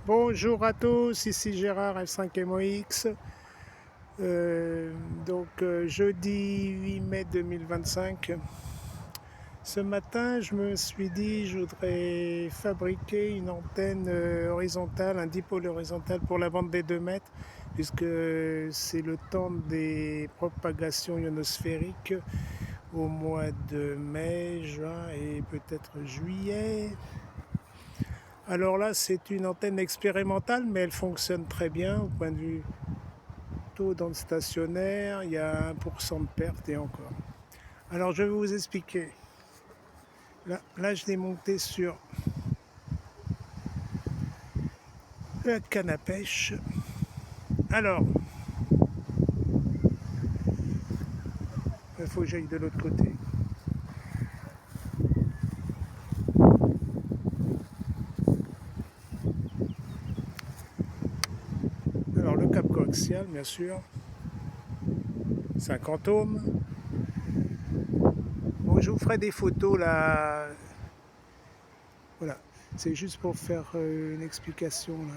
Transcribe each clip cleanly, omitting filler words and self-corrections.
Bonjour à tous, ici Gérard F5MOX. Jeudi 8 mai 2025. Ce matin, je me suis dit je voudrais fabriquer une antenne horizontale, un dipôle horizontal pour la bande des 2 mètres, puisque c'est le temps des propagations ionosphériques au mois de mai, juin et peut-être juillet. Alors là, c'est une antenne expérimentale, mais elle fonctionne très bien au point de vue taux dans le stationnaire. Il y a 1% de perte et encore. Alors je vais vous expliquer. Là je l'ai monté sur la canne à pêche. Alors, il faut que j'aille de l'autre côté. Alors le cap coaxial, bien sûr. 50 ohms. Bon, je vous ferai des photos là. Voilà, c'est juste pour faire une explication là.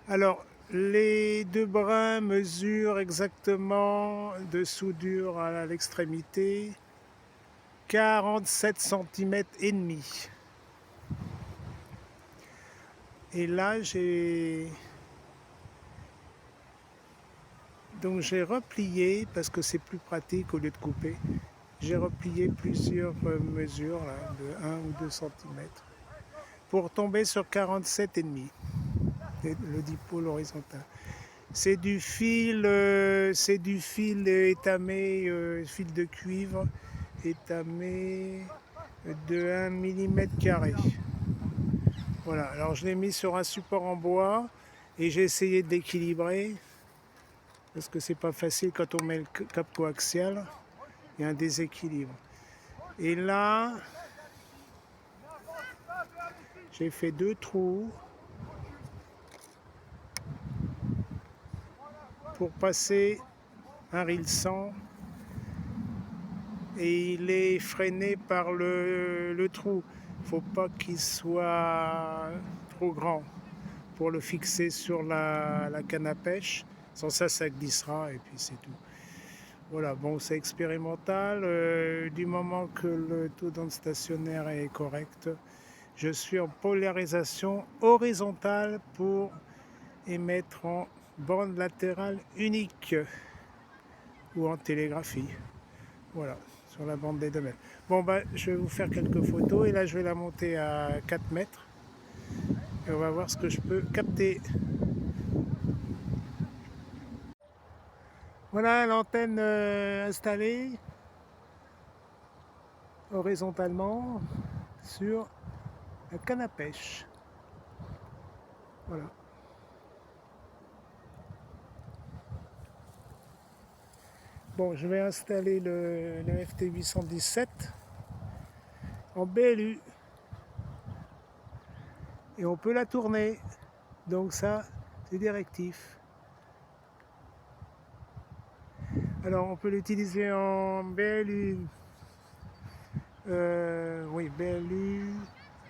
Alors, les 2 brins mesurent exactement de soudure à l'extrémité 47 cm et demi. Et là, j'ai replié, parce que c'est plus pratique au lieu de couper, j'ai replié plusieurs mesures là, de 1 ou 2 cm pour tomber sur 47 et demi, le dipôle horizontal. C'est du fil étamé, fil de cuivre étamé de 1 mm². Voilà, alors je l'ai mis sur un support en bois et j'ai essayé de l'équilibrer parce que c'est pas facile quand on met le cap coaxial, il y a un déséquilibre. Et là, j'ai fait 2 trous pour passer un ril 100 et il est freiné par le trou. Il ne faut pas qu'il soit trop grand pour le fixer sur la canne à pêche. Sans ça, ça glissera et puis c'est tout. Voilà, bon, c'est expérimental. Du moment que le taux dans le stationnaire est correct, je suis en polarisation horizontale pour émettre en bande latérale unique ou en télégraphie. Voilà, sur la bande des 2 mètres. Bon, je vais vous faire quelques photos et là, je vais la monter à 4 mètres et on va voir ce que je peux capter. Voilà l'antenne installée horizontalement sur la canne à pêche. Voilà. Bon, je vais installer le FT817 en BLU et on peut la tourner. Donc ça, c'est directif. Alors on peut l'utiliser en BLU, oui, BLU,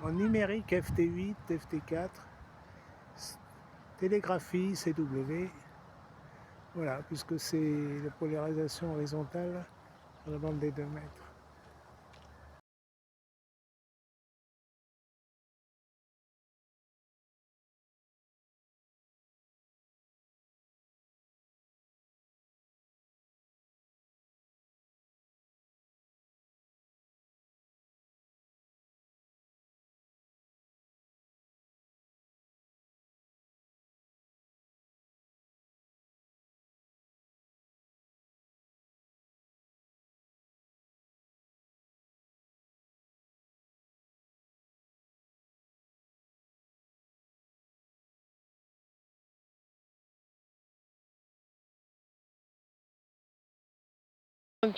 en numérique FT8, FT4, télégraphie, CW. Voilà, puisque c'est la polarisation horizontale sur la bande des 2 mètres.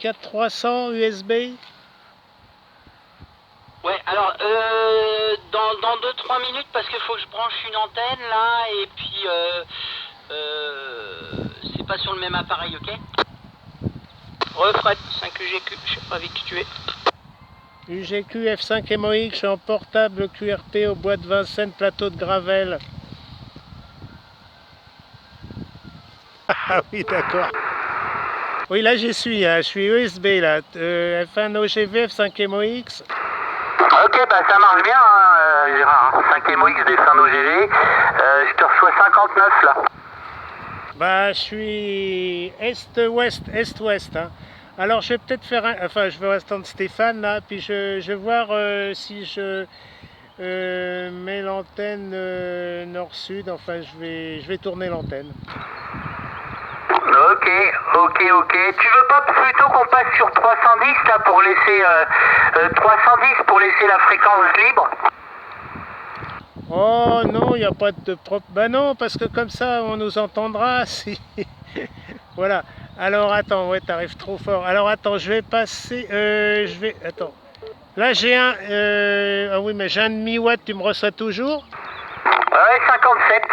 Quatre 300 USB. Ouais, alors dans 2-3 minutes parce qu'il faut que je branche une antenne là et puis c'est pas sur le même appareil, ok? Refret 5UGQ, je sais pas avec qui tu es. UGQ F5 MOX, je suis en portable QRP au bois de Vincennes, plateau de Gravel. Ah oui, d'accord. Oui, là j'y suis, hein. Je suis USB là. F1 OGV, F5 MOX. Ok, bah ça marche bien, hein, Gérard. 5 MOX des fins d'OGV. Je te reçois 59 là. Bah, je suis est-ouest, est-ouest. Hein. Alors, je vais peut-être faire un. Enfin, je vais attendre Stéphane là, puis je vais voir si je mets l'antenne nord-sud. Enfin, je vais tourner l'antenne. Ok. Tu veux pas plutôt qu'on passe sur 310 là pour laisser 310 pour laisser la fréquence libre? Oh non, il n'y a pas de propre. Bah non, parce que comme ça, on nous entendra. Si. Voilà. Alors attends, ouais, t'arrives trop fort. Alors attends, je vais passer. Attends. Là, j'ai un. Ah oui, mais j'ai un demi-watt, tu me reçois toujours? Ouais, 57.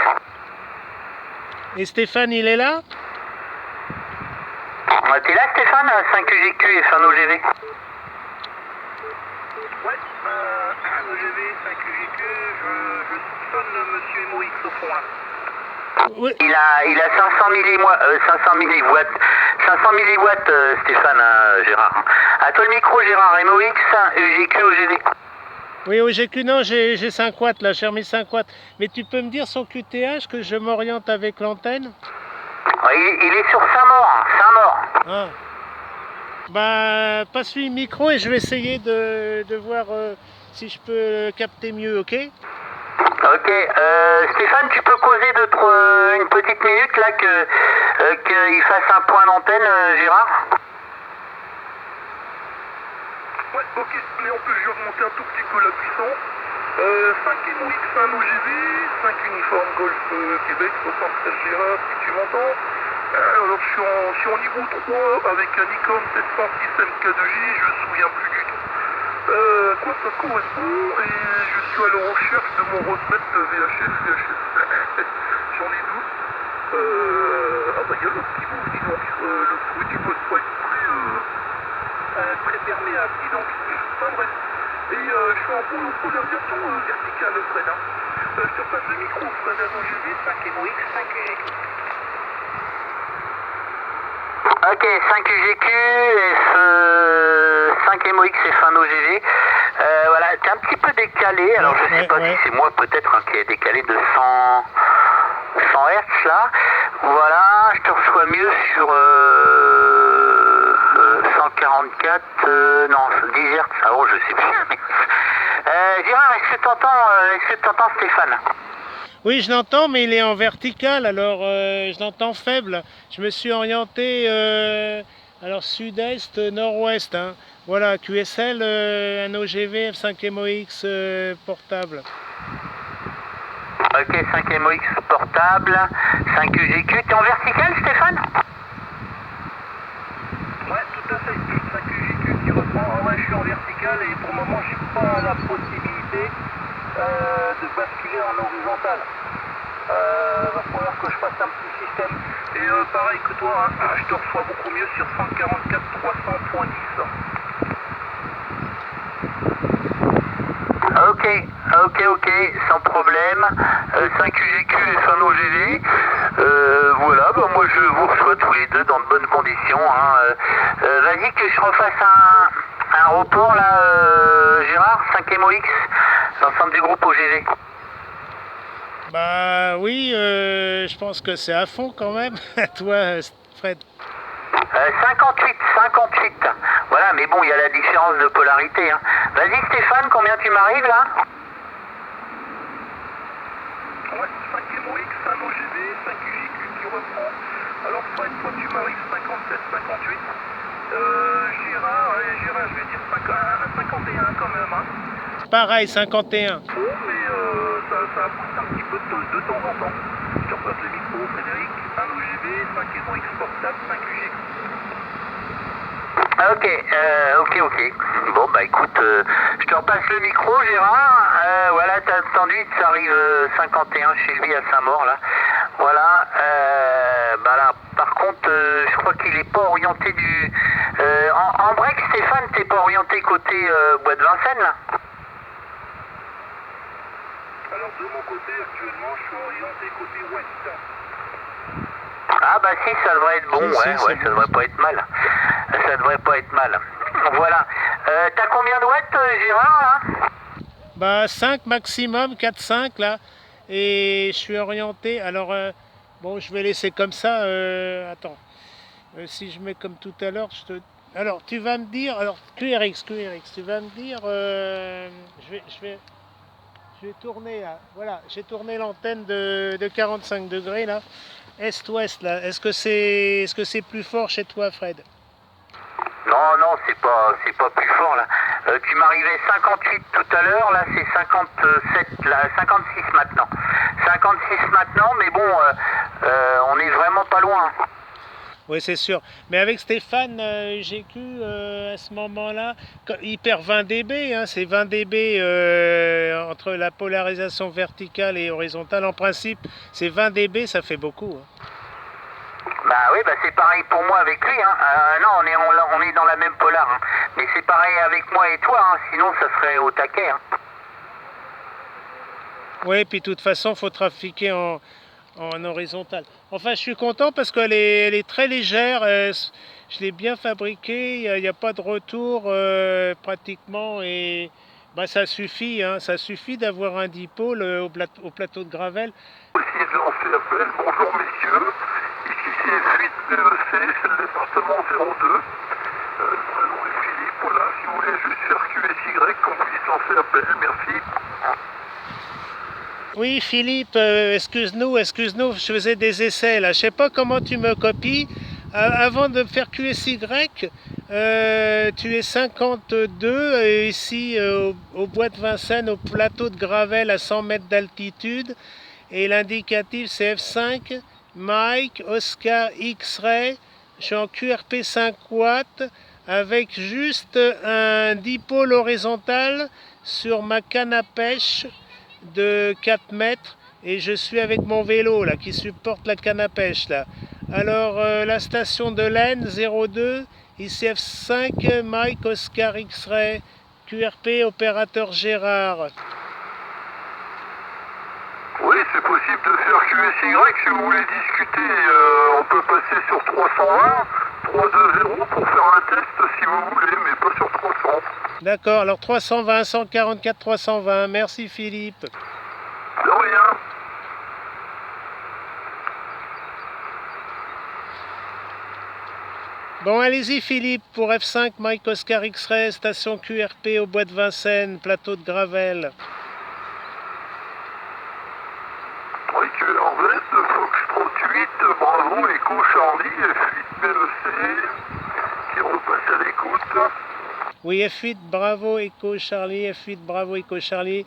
Et Stéphane, il est là? T'es là, Stéphane? 5 UGQ et fin OGV. Ouais, OGV, 5 UGQ, je soupçonne monsieur Moïse au fond là. Oui. Il a 500 milliwatts, 500 milliwatts, Stéphane, Gérard. À toi le micro, Gérard. MOX, UGQ, OGV. Oui, au GQ, non, j'ai 5 watts là, j'ai remis 5 watts. Mais tu peux me dire son QTH que je m'oriente avec l'antenne? Il est sur Saint-Maur. Ah. Bah, passe-lui le micro et je vais essayer de voir si je peux capter mieux, ok? Ok, Stéphane, tu peux causer une petite minute là qu'il fasse un point d'antenne, Gérard? Ouais, ok, mais on peut juste remonter un tout petit peu la puissance. 5 MOX, 1 OGV, 5 uniforme Golf Québec, 73 Gérard, si tu m'entends. Alors je suis en niveau 3 avec un Nikon 706 MK2J, je me souviens plus du tout. Quoi ça correspond et je suis à la recherche de mon retraite VHF. J'en ai doute. Ah bah il y a l'autre qui bouge, dis donc. Le truc il peut pas être très perméable, dis donc. Enfin bref. Et je suis en polarisation verticale, Fred. Hein. Je te passe le micro, Fred, à OGV, 5 MOX, 5 UGQ. Ok, 5 UGQ, 5 MOX et fin OGV. Voilà, t'es un petit peu décalé, alors je sais pas si c'est moi peut-être qui est décalé de 100 Hz là. Voilà, je te reçois mieux sur 144, non, 10 Hz, ah oh je sais plus. Gérard, est-ce que t'entends Stéphane? Oui, je l'entends, mais il est en vertical, alors je l'entends faible. Je me suis orienté alors sud-est, nord-ouest. Hein. Voilà, QSL, un OGV F5 MOX portable. Ok, 5 MOX portable, 5 UGQ. T'es en vertical, Stéphane? Ouais, tout à fait. 5 UGQ qui reprend. Ouais, je suis en vertical et pour le moment, j'ai pas la possibilité de basculer en horizontal. Va falloir que je fasse un petit système. Et pareil que toi, hein, je te reçois beaucoup mieux sur 144 300.10. Ok, sans problème. 5 UGQ et fin OGV. Voilà, bah moi je vous reçois tous les deux dans de bonnes conditions. Hein. Vas-y que je refasse un report là, Gérard, 5 MOX, l'ensemble du groupe OGV. Bah oui, je pense que c'est à fond quand même. Toi, Fred. 58. Voilà, mais bon, il y a la différence de polarité. Hein. Vas-y Stéphane, combien tu m'arrives là? Ouais, 5 MOX, 1 OGV, 5 UGQ qui reprend. Alors Fred, toi tu m'arrives 57, 58. Gérard, je vais dire 51 quand même. Hein. Pareil, 51. Oh, mais ça pousse un petit peu de temps en temps. Je te repasse le micro, Frédéric. 1 OGV, 5 MOX portable, 5 UGQ. Ok. Bon, bah écoute, je te repasse le micro, Gérard. Voilà, t'as entendu, ça arrive 51 chez lui à Saint-Maur, là. Voilà, bah là, par contre, je crois qu'il est pas orienté du... en break, Stéphane, t'es pas orienté côté Bois de Vincennes, là? Alors de mon côté, actuellement, je suis orienté côté ouest. Ah bah si, ça devrait être bon, Si, ouais, c'est ça bon. devrait pas être mal. Ça devrait pas être mal. Voilà. T'as combien de watts, Gérard, là? Bah 5 maximum, 4-5 là. Et je suis orienté. Alors, bon, je vais laisser comme ça. Attends. Si je mets comme tout à l'heure, je te... Alors, tu vas me dire... Alors, QRX, tu vas me dire... je vais tourner là. Voilà, j'ai tourné l'antenne de 45 degrés là. Est-ouest là. Est-ce que c'est plus fort chez toi, Fred? Non, non, c'est pas plus fort, là. Tu m'arrivais 58 tout à l'heure, là, c'est 57, là, 56 maintenant. 56 maintenant, mais bon, on est vraiment pas loin. Oui, c'est sûr. Mais avec Stéphane GQ, à ce moment-là, il perd 20 dB, hein, c'est 20 dB entre la polarisation verticale et horizontale. En principe, c'est 20 dB, ça fait beaucoup. Hein. Bah oui, bah c'est pareil pour moi avec lui, hein. Non, on est dans la même polar, hein. Mais c'est pareil avec moi et toi, hein. Sinon ça serait au taquet, hein. Oui, puis de toute façon, il faut trafiquer en horizontal. Enfin, je suis content parce qu'elle est très légère. Je l'ai bien fabriquée. Il n'y a pas de retour pratiquement. Et bah, ça suffit. Hein, ça suffit d'avoir un dipôle au plateau de Gravel. Aussi de lancer appel. Bonjour messieurs. Ici c'est Fuite PEC, c'est le département 02. Le prénom est Philippe. Voilà, si vous voulez juste faire QSY, qu'on puisse lancer appel. Merci. Oui, Philippe, excuse-nous, je faisais des essais là. Je sais pas comment tu me copies. Avant de faire QSY, tu es 52 ici au Bois de Vincennes, au plateau de Gravel à 100 mètres d'altitude. Et l'indicatif c'est F5, Mike, Oscar, X-Ray. Je suis en QRP 5 watts avec juste un dipôle horizontal sur ma canne à pêche de 4 mètres et je suis avec mon vélo là qui supporte la canne à pêche là. Alors la station de l'Aisne 02, ICF5, Mike Oscar X-Ray, QRP opérateur Gérard. Oui, c'est possible de faire QSY. Si vous voulez discuter, on peut passer sur 320, 320 pour faire un test si vous voulez, mais pas sur 300. D'accord, alors 320, 144, 320. Merci Philippe. De rien. Bon, allez-y Philippe pour F5, Mike Oscar X-Ray, station QRP au Bois de Vincennes, plateau de Gravel. Oui, tu es en veste, Foxtrot 8, Bravo, Echo, Charlie, F8, PEC, qui repasse à l'écoute. Oui, F8, Bravo, Echo, Charlie, F8, Bravo, Echo, Charlie.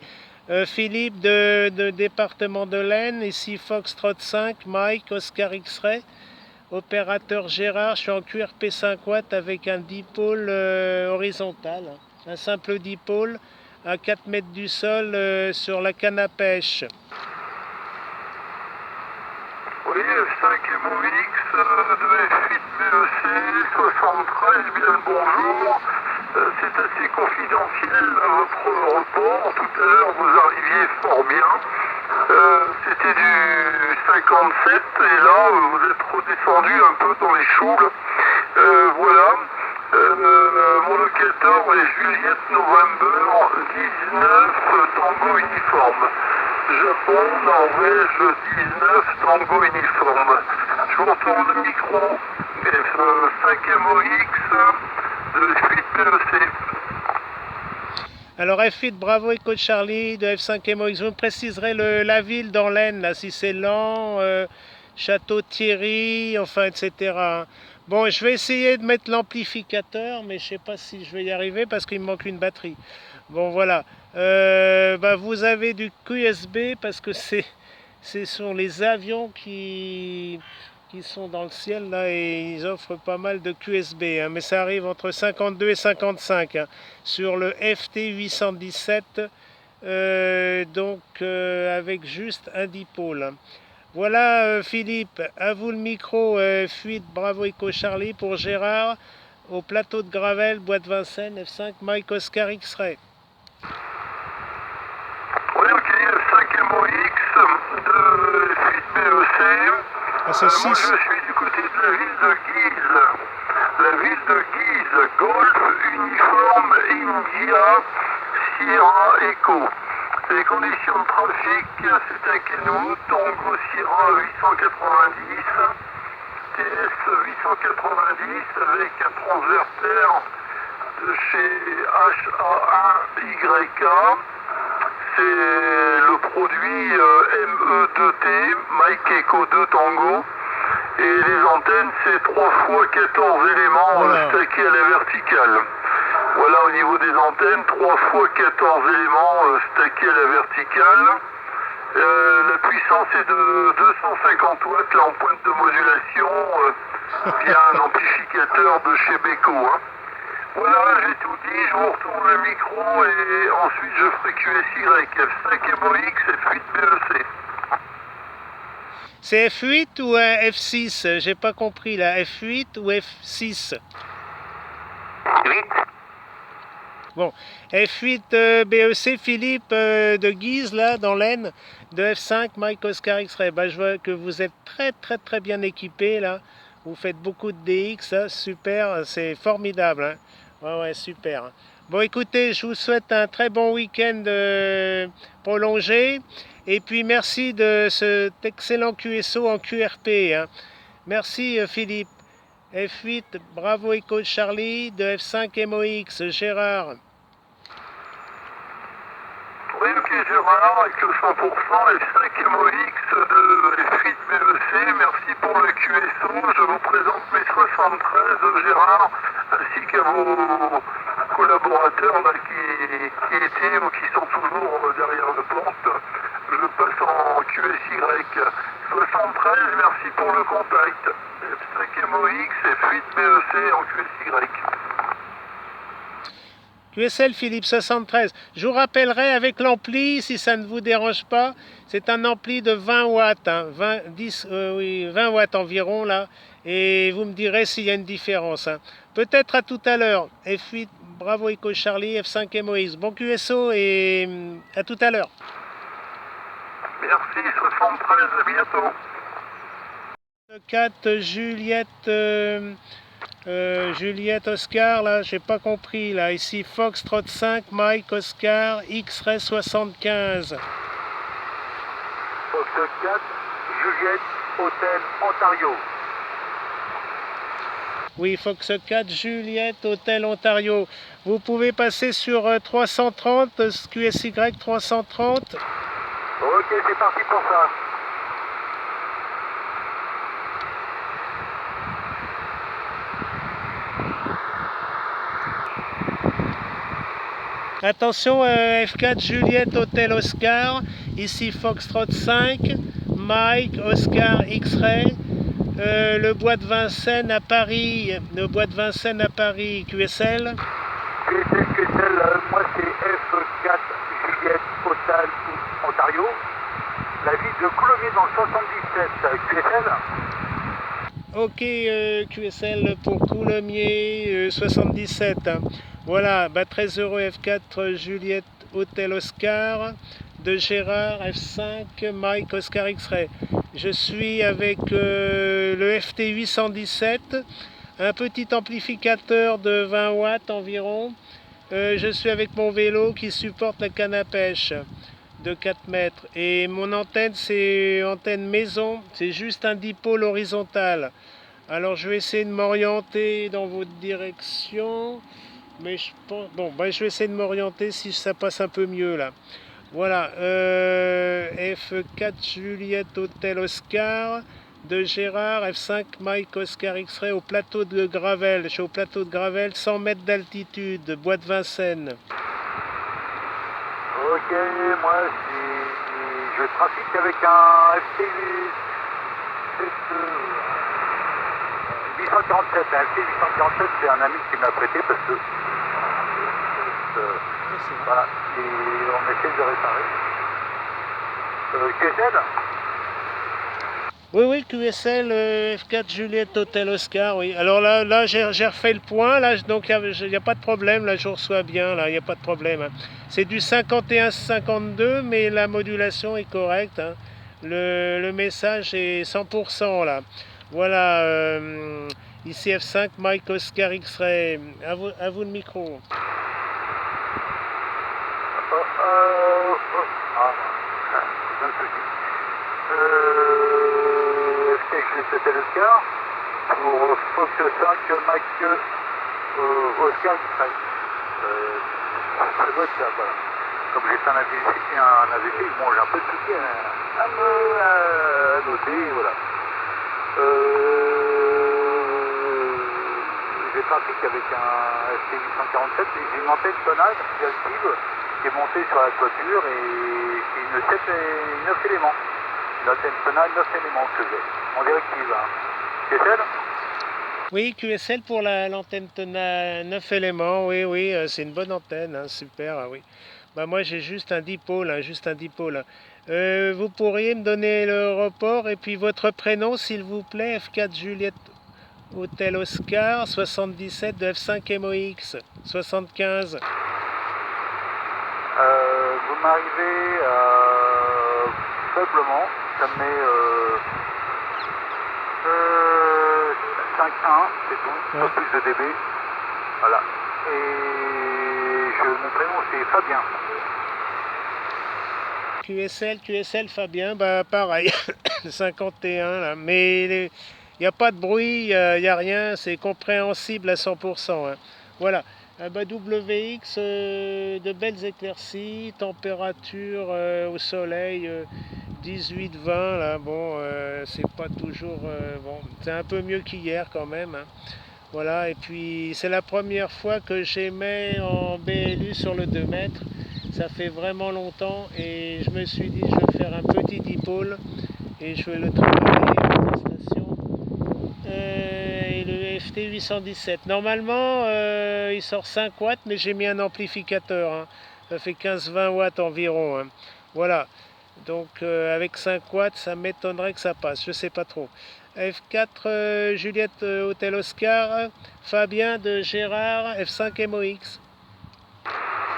Philippe de département de l'Aisne, ici Foxtrot 5, Mike, Oscar X-Ray, opérateur Gérard, je suis en QRP 5 watts avec un dipôle horizontal, hein, un simple dipôle à 4 mètres du sol sur la canne à pêche. Oui, F5 MOX de F8 PEC, 73, bien le bonjour. C'est assez confidentiel votre report. Tout à l'heure, vous arriviez fort bien. C'était du 57 et là, vous êtes redescendu un peu dans les choules. Voilà. Mon locateur est Juliette November 19 Tango Uniforme. Japon, Norvège 19 Tango Uniforme. Je vous retourne le micro. F5 MOX de F8 PEC. Alors F8, Bravo, Echo Charlie, de F5 MOX, vous me préciserez la ville dans l'Aisne, là, si c'est Lens, Château-Thierry, enfin, etc. Bon, je vais essayer de mettre l'amplificateur, mais je ne sais pas si je vais y arriver parce qu'il me manque une batterie. Bon, voilà. Vous avez du QSB parce que ce sont les avions qui sont dans le ciel là et ils offrent pas mal de QSB, hein, mais ça arrive entre 52 et 55 hein, sur le FT 817 avec juste un dipôle. Hein. Voilà Philippe, à vous le micro, Fuite Bravo Echo Charlie pour Gérard, au plateau de Gravel, boîte Vincennes, F5, Mike Oscar X-Ray. Oui, ok, F5 MOX de Fuite BEC. Ah, c'est Moi 6. je suis du côté de la ville de Guise. La ville de Guise, Golf Uniforme India Sierra Echo. Les conditions de trafic, c'est un Kenwood, Tango Sierra 890, TS 890 avec un transversaire de chez HA1YK. C'est le produit ME2T, Mike Echo 2 Tango. Et les antennes, c'est 3 x 14 éléments Voilà. stackés à la verticale. Voilà au niveau des antennes, 3 x 14 éléments stackés à la verticale. La puissance est de 250 watts là, en pointe de modulation via un amplificateur de chez Beko. Hein. Voilà, j'ai tout dit, je vous retourne le micro et ensuite je ferai QSY, F5 MOX et Fuite BEC. C'est F8 ou F6? J'ai pas compris là, F8 ou F6? 8. Bon, F8 BEC Philippe de Guise là dans l'Aisne, de F5 Mike Oscar X-Ray. Bah, je vois que vous êtes très bien équipé là. Vous faites beaucoup de DX, hein, super, c'est formidable. Hein. Ouais, super. Hein. Bon, écoutez, je vous souhaite un très bon week-end prolongé. Et puis merci de cet excellent QSO en QRP. Hein. Merci Philippe. F8 Bravo Echo Charlie de F5 MOX Gérard. Oui, ok, Gérard, avec le 100% F5 MOX de F8 BEC, merci pour le QSO. Je vous présente mes 73, Gérard, ainsi qu'à vos collaborateurs là, qui étaient ou qui sont toujours derrière la porte. Je passe en QSY. 73, merci pour le contact. F5 MOX, F8 BEC en QSY. QSL Philippe 73. Je vous rappellerai avec l'ampli, si ça ne vous dérange pas, c'est un ampli de 20 watts, hein, 20 watts environ là, et vous me direz s'il y a une différence. Hein. Peut-être à tout à l'heure. F8 Bravo Echo Charlie, F5 MOX. Bon QSO et à tout à l'heure. Merci, 73, à bientôt. 4 Juliette Oscar, là, j'ai pas compris, là, ici Foxtrot 5, Mike Oscar, X-Ray 75. Fox 4, Juliette, Hôtel Ontario. Oui, Fox 4, Juliette, Hôtel Ontario. Vous pouvez passer sur 330, QSY 330. Ok, c'est parti pour ça. Attention, F4 Juliette Hôtel Oscar, ici Foxtrot 5, Mike Oscar X-Ray, le bois de Vincennes à Paris, QSL. QSL, moi c'est F4 Juliette Hôtel Ontario, la ville de Coulommiers dans le 77, QSL. Ok, QSL pour Coulommiers 77. Voilà, bah, très heureux F4 Juliette Hôtel Oscar de Gérard F5 Mike Oscar X-Ray. Je suis avec le FT 817, un petit amplificateur de 20 watts environ. Je suis avec mon vélo qui supporte la canne à pêche de 4 mètres. Et mon antenne, c'est antenne maison, c'est juste un dipôle horizontal. Alors je vais essayer de m'orienter dans votre direction. Mais je pense... Bon, bah, je vais essayer de m'orienter si ça passe un peu mieux là. Voilà, F4 Juliette Hôtel Oscar de Gérard, F5 Mike Oscar X-Ray au plateau de Gravel. Je suis au plateau de Gravel, 100 mètres d'altitude, bois de Vincennes. Ok, moi je trafique avec un FT 847. Un FT 847, c'est un ami qui m'a prêté parce que voilà, et on essaie de réparer. QSL. Oui, QSL, F4 Juliette Hôtel Oscar, oui. Alors là j'ai refait le point, là, donc il n'y a pas de problème, là je reçois bien, là, il n'y a pas de problème, hein. C'est du 51-52, mais la modulation est correcte, hein. Le message est 100%, là. Voilà, ici F5, Mike Oscar X-Ray, à vous le micro. C'était Oscar pour Fox 5 Mike Oscar X-Ray. Ça doit être ça, voilà. Comme j'ai fait un AVC, bon, j'ai un peu de soucis à me noter, voilà. J'ai trafic avec un ST847 et j'ai une antenne tonale active qui est montée sur la toiture et qui est une 9 éléments. Une antenne tonale 9 éléments que j'ai. En directive, hein. QSL? Oui, QSL pour l'antenne tonale 9 éléments, oui, c'est une bonne antenne, hein, super, ah oui. Bah moi j'ai juste un dipôle, hein, juste un dipôle. Vous pourriez me donner le report et puis votre prénom s'il vous plaît, F4 Juliette Hôtel Oscar, 77 de F5 MOX, 75. Vous m'arrivez faiblement, ça me met 5.1, c'est tout, pas plus de dB, voilà. Et mon prénom c'est Fabien. QSL Fabien, bah pareil, 51 là, mais il n'y a pas de bruit, il n'y a rien, c'est compréhensible à 100%, hein. Voilà, bah, WX, de belles éclaircies, température au soleil 18-20 là, bon, c'est pas toujours, bon, c'est un peu mieux qu'hier quand même, hein. Voilà, et puis c'est la première fois que j'émets en BLU sur le 2 mètres. Ça fait vraiment longtemps et je me suis dit je vais faire un petit dipôle et je vais le travailler en prestation. Et le FT817. Normalement il sort 5 watts mais j'ai mis un amplificateur, hein. Ça fait 15-20 watts environ, hein. Voilà. Donc avec 5 watts ça m'étonnerait que ça passe, je sais pas trop. F4 Juliette Hôtel Oscar, Fabien de Gérard, F5 MOX.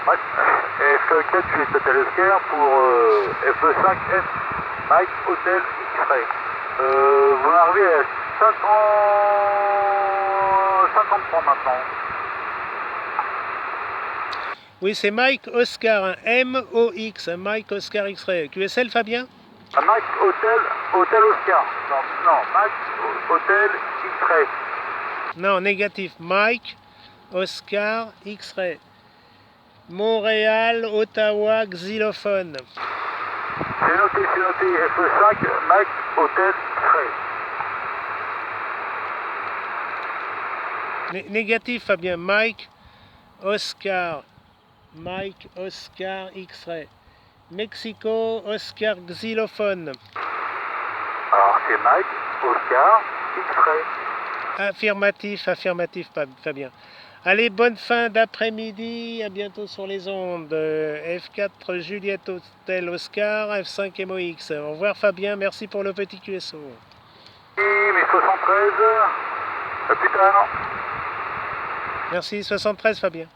Ouais. F4 Juliette Hôtel Oscar pour FE5 Mike Hôtel X-Ray. Vous arrivez à 53 maintenant. Oui, c'est Mike Oscar, hein, MOX, hein, Mike Oscar X-Ray. QSL Fabien? Mike Hôtel Oscar. Non, Mike Hôtel X-Ray. Non, négatif. Mike Oscar X-Ray. Montréal, Ottawa, xylophone. C'est noté, FE5 Mike Hôtel X-Ray. Négatif Fabien. Mike Oscar X-Ray. Mexico, Oscar xylophone. Alors c'est Mike Oscar X-Ray. Affirmatif Fabien. Allez, bonne fin d'après-midi, à bientôt sur les ondes. F4 Juliette Hôtel Oscar, F5 MOX. Au revoir Fabien, merci pour le petit QSO. Et mes 73, à plus tard. Merci, 73 Fabien.